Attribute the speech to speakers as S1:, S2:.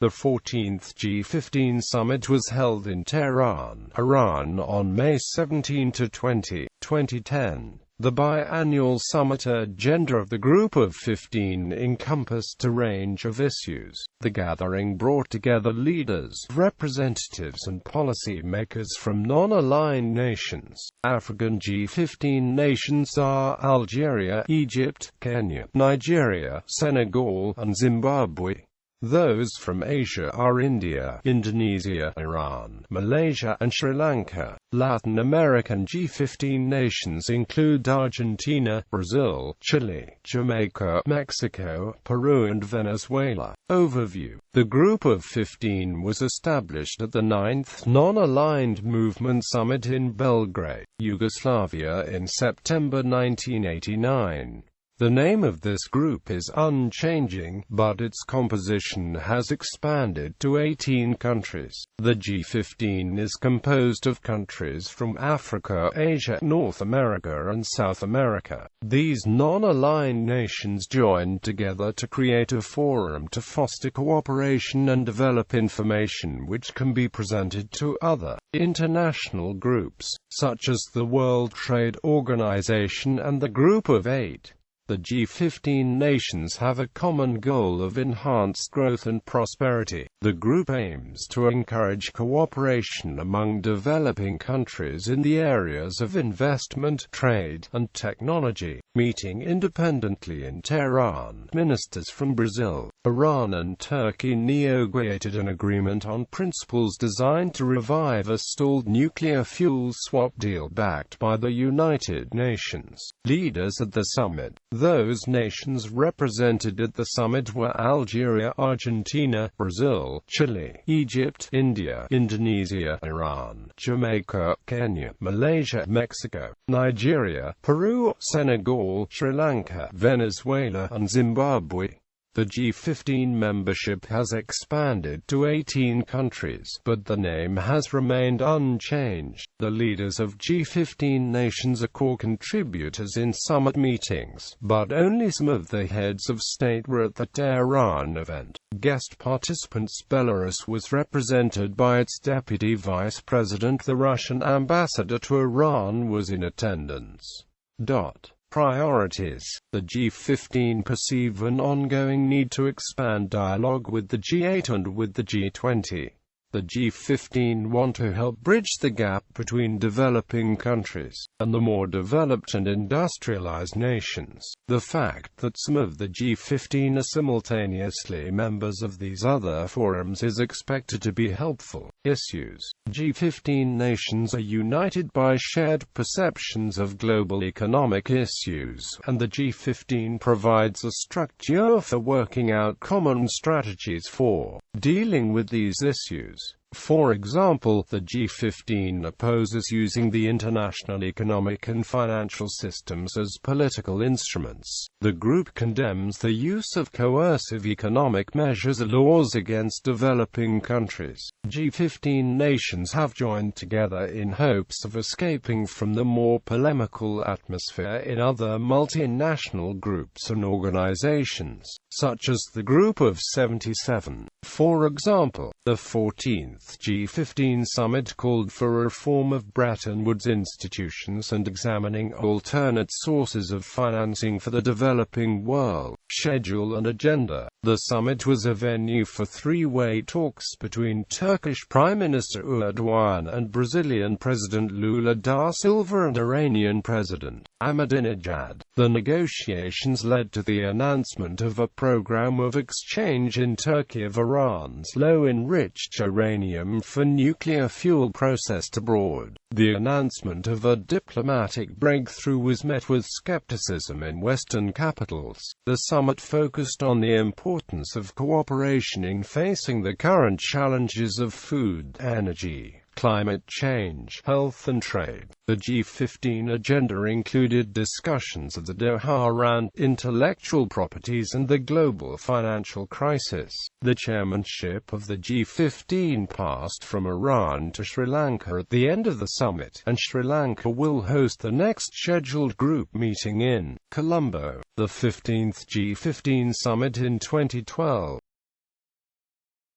S1: The 14th G-15 summit was held in Tehran, Iran on May 17 to 20, 2010. The biannual summit agenda of the Group of 15 encompassed a range of issues. The gathering brought together leaders, representatives and policymakers from non-aligned nations. African G-15 nations are Algeria, Egypt, Kenya, Nigeria, Senegal, and Zimbabwe. Those from Asia are India, Indonesia, Iran, Malaysia, and Sri Lanka. Latin American G-15 nations include Argentina, Brazil, Chile, Jamaica, Mexico, Peru, and Venezuela. Overview. The Group of 15 was established at the 9th Non-Aligned Movement Summit in Belgrade, Yugoslavia in September 1989. The name of this group is unchanging, but its composition has expanded to 18 countries. The G-15 is composed of countries from Africa, Asia, North America, and South America. These non-aligned nations joined together to create a forum to foster cooperation and develop information which can be presented to other international groups, such as the World Trade Organization and the Group of Eight. The G-15 nations have a common goal of enhanced growth and prosperity. The group aims to encourage cooperation among developing countries in the areas of investment, trade, and technology. Meeting independently in Tehran, ministers from Brazil, Iran and Turkey negotiated an agreement on principles designed to revive a stalled nuclear fuel swap deal backed by the United Nations. Leaders at the summit. Those nations represented at the summit were Algeria, Argentina, Brazil, Chile, Egypt, India, Indonesia, Iran, Jamaica, Kenya, Malaysia, Mexico, Nigeria, Peru, Senegal, Sri Lanka, Venezuela, and Zimbabwe. The G-15 membership has expanded to 18 countries, but the name has remained unchanged. The leaders of G-15 nations are core contributors in summit meetings, but only some of the heads of state were at the Tehran event. Guest participants. Belarus was represented by its deputy vice president. The Russian ambassador to Iran was in attendance. Priorities. The G-15 perceive an ongoing need to expand dialogue with the G8 and with the G20. The G-15 want to help bridge the gap between developing countries and the more developed and industrialized nations. The fact that some of the G-15 are simultaneously members of these other forums is expected to be helpful. Issues. G-15 nations are united by shared perceptions of global economic issues, and the G-15 provides a structure for working out common strategies for dealing with these issues. For example, the G-15 opposes using the international economic and financial systems as political instruments. The group condemns the use of coercive economic measures or laws against developing countries. G-15 nations have joined together in hopes of escaping from the more polemical atmosphere in other multinational groups and organizations, such as the Group of 77. For example, the 14th G-15 summit called for reform of Bretton Woods institutions and examining alternate sources of financing for the developing world. Schedule and agenda. The summit was a venue for three-way talks between Turkish Prime Minister Erdogan and Brazilian President Lula da Silva and Iranian President Ahmadinejad. The negotiations led to the announcement of a program of exchange in Turkey of Iran's low-enriched uranium for nuclear fuel processed abroad. The announcement of a diplomatic breakthrough was met with skepticism in Western capitals. The summit focused on the importance of cooperation in facing the current challenges of food, energy, climate change, health and trade. The G-15 agenda included discussions of the Doha Round, intellectual properties and the global financial crisis. The chairmanship of the G-15 passed from Iran to Sri Lanka at the end of the summit, and Sri Lanka will host the next scheduled group meeting in Colombo. The 15th G-15 summit in 2012